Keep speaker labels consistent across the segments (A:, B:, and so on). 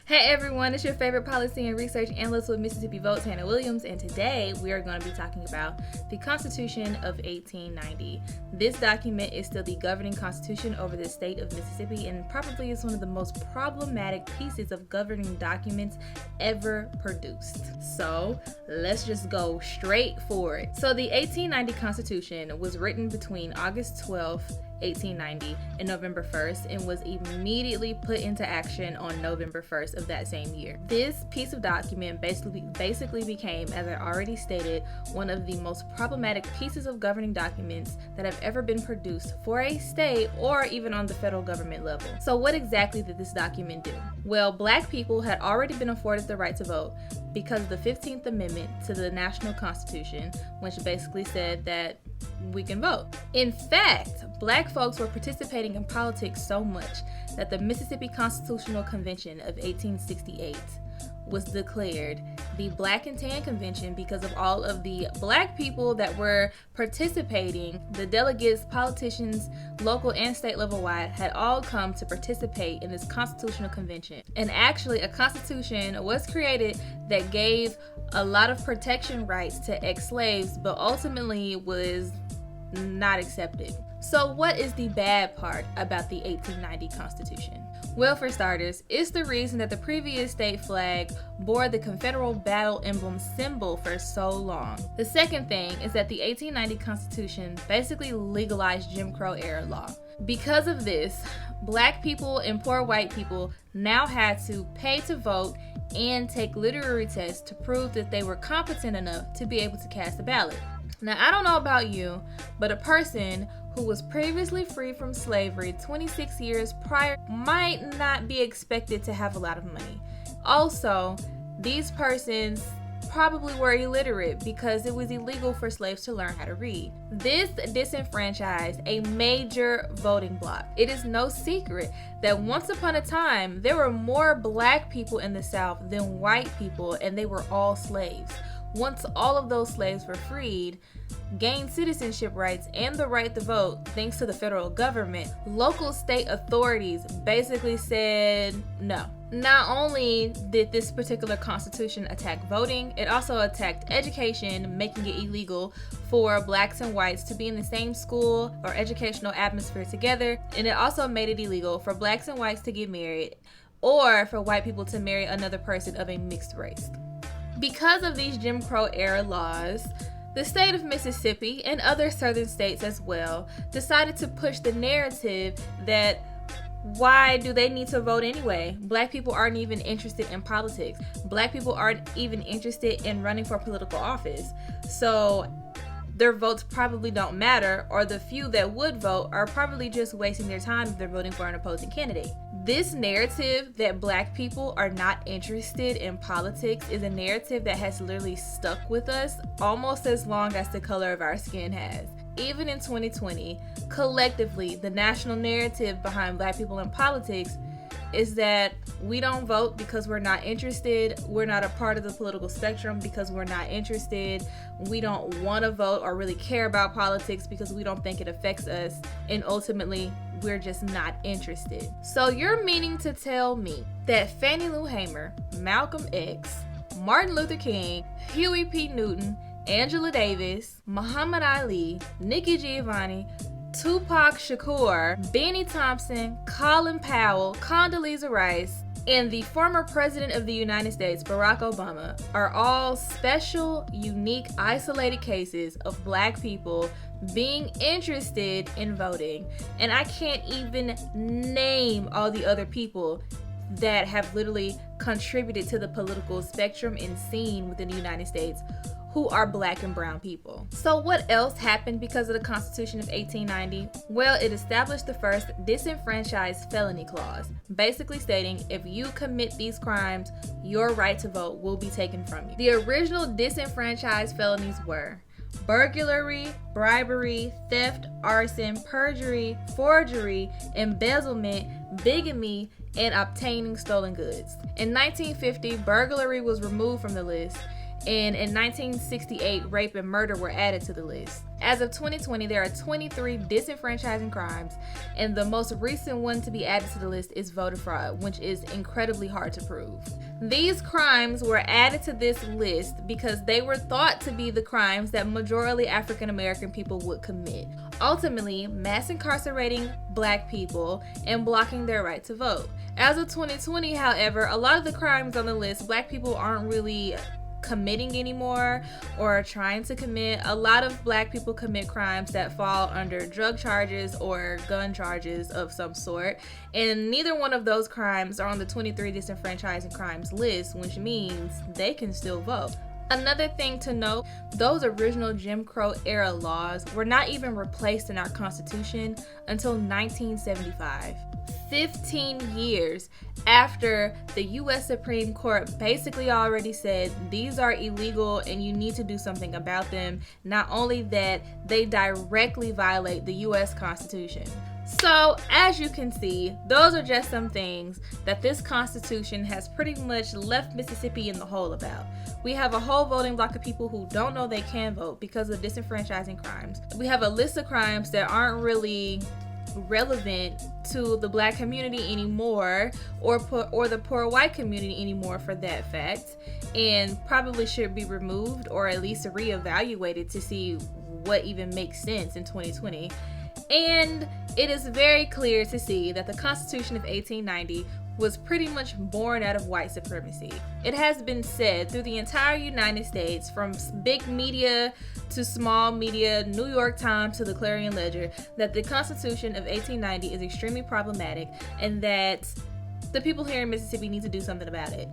A: Hey everyone, it's your favorite policy and research analyst with Mississippi Votes, Hannah Williams, and today we are going to be talking about the Constitution of 1890. This document is still the governing constitution over the state of Mississippi and probably is one of the most problematic pieces of governing documents ever produced. So let's just go straight for it. So the 1890 Constitution was written between August 12th, 1890 and November 1st and was immediately put into action on November 1st of that same year. This piece of document basically became, as I already stated, one of the most problematic pieces of governing documents that have ever been produced for a state or even on the federal government level. So what exactly did this document do? Well, Black people had already been afforded the right to vote because of the 15th Amendment to the National Constitution, which basically said that we can vote. In fact, Black folks were participating in politics so much that the Mississippi Constitutional Convention of 1868 was declared the Black and Tan Convention because of all of the Black people that were participating. The delegates, politicians, local and state level wide, had all come to participate in this constitutional convention. And actually, a constitution was created that gave a lot of protection rights to ex-slaves, but ultimately was not accepted. So what is the bad part about the 1890 Constitution? Well, for starters, it's the reason that the previous state flag bore the Confederate battle emblem symbol for so long. The second thing is that the 1890 Constitution basically legalized Jim Crow era law. Because of this, Black people and poor white people now had to pay to vote and take literary tests to prove that they were competent enough to be able to cast a ballot. Now, I don't know about you, but a person who was previously free from slavery 26 years prior might not be expected to have a lot of money. Also, these persons probably were illiterate because it was illegal for slaves to learn how to read. This disenfranchised a major voting bloc. It is no secret that once upon a time, there were more Black people in the South than white people, and they were all slaves. Once all of those slaves were freed, gained citizenship rights and the right to vote thanks to the federal government, local state authorities basically said no. Not only did this particular constitution attack voting, it also attacked education, making it illegal for Blacks and whites to be in the same school or educational atmosphere together, and it also made it illegal for Blacks and whites to get married or for white people to marry another person of a mixed race. Because of these Jim Crow era laws, the state of Mississippi and other southern states as well decided to push the narrative that why do they need to vote anyway? Black people aren't even interested in politics. Black people aren't even interested in running for political office. So their votes probably don't matter, or the few that would vote are probably just wasting their time if they're voting for an opposing candidate. This narrative that Black people are not interested in politics is a narrative that has literally stuck with us almost as long as the color of our skin has. Even in 2020, collectively, the national narrative behind Black people in politics is that we don't vote because we're not interested, we're not a part of the political spectrum because we're not interested, we don't want to vote or really care about politics because we don't think it affects us, and ultimately, we're just not interested. So you're meaning to tell me that Fannie Lou Hamer, Malcolm X, Martin Luther King, Huey P. Newton, Angela Davis, Muhammad Ali, Nikki Giovanni, Tupac Shakur, Benny Thompson, Colin Powell, Condoleezza Rice, and the former president of the United States, Barack Obama, are all special, unique, isolated cases of Black people being interested in voting. And I can't even name all the other people that have literally contributed to the political spectrum and scene within the United States who are Black and brown people. So what else happened because of the Constitution of 1890? Well, it established the first disenfranchised felony clause, basically stating if you commit these crimes, your right to vote will be taken from you. The original disenfranchised felonies were burglary, bribery, theft, arson, perjury, forgery, embezzlement, bigamy, and obtaining stolen goods. In 1950, burglary was removed from the list, And in 1968, rape and murder were added to the list. As of 2020, there are 23 disenfranchising crimes, and the most recent one to be added to the list is voter fraud, which is incredibly hard to prove. These crimes were added to this list because they were thought to be the crimes that majority African American people would commit, ultimately mass incarcerating Black people and blocking their right to vote. As of 2020, however, a lot of the crimes on the list, Black people aren't really committing anymore or trying to commit. A lot of Black people commit crimes that fall under drug charges or gun charges of some sort, and neither one of those crimes are on the 23 disenfranchising crimes list, which means they can still vote. Another thing to note, those original Jim Crow era laws were not even replaced in our Constitution until 1975. 15 years after the U.S. Supreme Court basically already said these are illegal and you need to do something about them. Not only that, they directly violate the U.S. Constitution. So, as you can see, those are just some things that this Constitution has pretty much left Mississippi in the hole about. We have a whole voting block of people who don't know they can vote because of disenfranchising crimes. We have a list of crimes that aren't really relevant to the Black community anymore, or the poor white community anymore for that fact, and probably should be removed or at least reevaluated to see what even makes sense in 2020. And it is very clear to see that the Constitution of 1890 was pretty much born out of white supremacy. It has been said through the entire United States, from big media to small media, New York Times to the Clarion Ledger, that the Constitution of 1890 is extremely problematic and that the people here in Mississippi need to do something about it.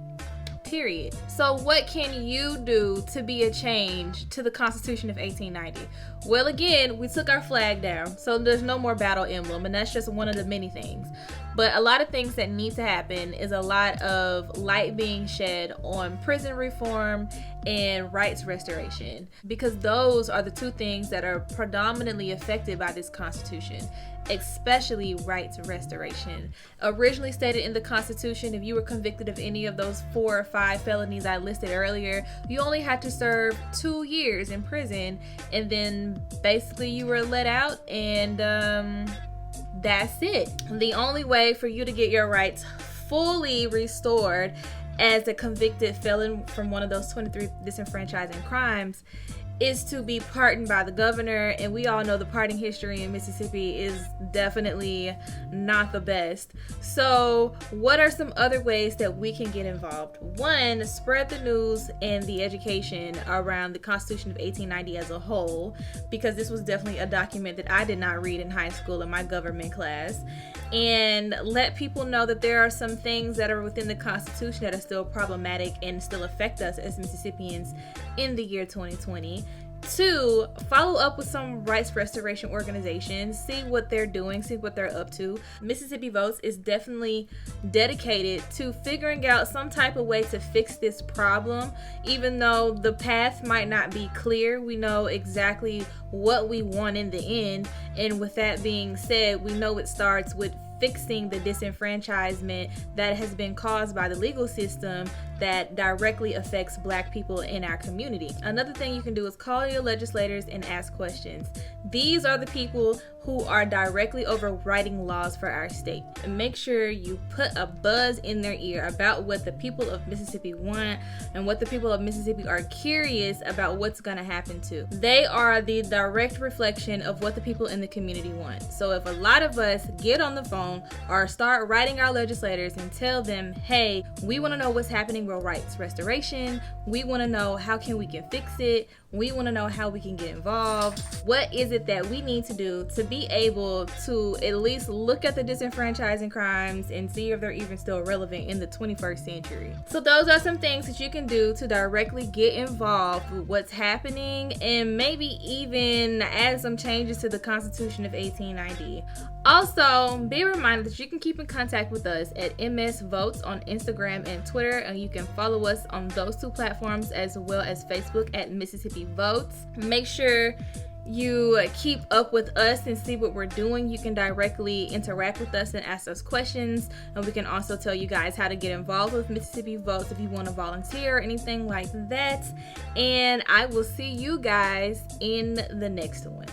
A: Period. So what can you do to be a change to the Constitution of 1890? Well, again, we took our flag down, so there's no more battle emblem, and that's just one of the many things. But a lot of things that need to happen is a lot of light being shed on prison reform and rights restoration, because those are the two things that are predominantly affected by this Constitution, especially rights restoration. Originally stated in the Constitution, if you were convicted of any of those 4 or 5 felonies I listed earlier, you only had to serve 2 years in prison, and then basically you were let out, and that's it. The only way for you to get your rights fully restored as a convicted felon from one of those 23 disenfranchising crimes is to be pardoned by the governor, and we all know the pardon history in Mississippi is definitely not the best. So what are some other ways that we can get involved? One, spread the news and the education around the Constitution of 1890 as a whole, because this was definitely a document that I did not read in high school in my government class. And let people know that there are some things that are within the Constitution that are still problematic and still affect us as Mississippians in the year 2020. 2, follow up with some rights restoration organizations, see what they're doing, see what they're up to. Mississippi Votes is definitely dedicated to figuring out some type of way to fix this problem. Even though the path might not be clear, we know exactly what we want in the end. And with that being said, we know it starts with fixing the disenfranchisement that has been caused by the legal system that directly affects Black people in our community. Another thing you can do is call your legislators and ask questions. These are the people who are directly overriding laws for our state. And make sure you put a buzz in their ear about what the people of Mississippi want and what the people of Mississippi are curious about what's going to happen to. They are the direct reflection of what the people in the community want. So if a lot of us get on the phone or start writing our legislators and tell them, hey, we want to know what's happening with rights restoration, we want to know how we can fix it, we want to know how we can get involved, what is it that we need to do to be able to at least look at the disenfranchising crimes and see if they're even still relevant in the 21st century. So those are some things that you can do to directly get involved with what's happening and maybe even add some changes to the Constitution of 1890. Also, be reminded that you can keep in contact with us at MS Votes on Instagram and Twitter, and you can follow us on those two platforms as well as Facebook at Mississippi Votes. Make sure you keep up with us and see what we're doing. You can directly interact with us and ask us questions, and we can also tell you guys how to get involved with Mississippi Votes if you want to volunteer or anything like that. And I will see you guys in the next one.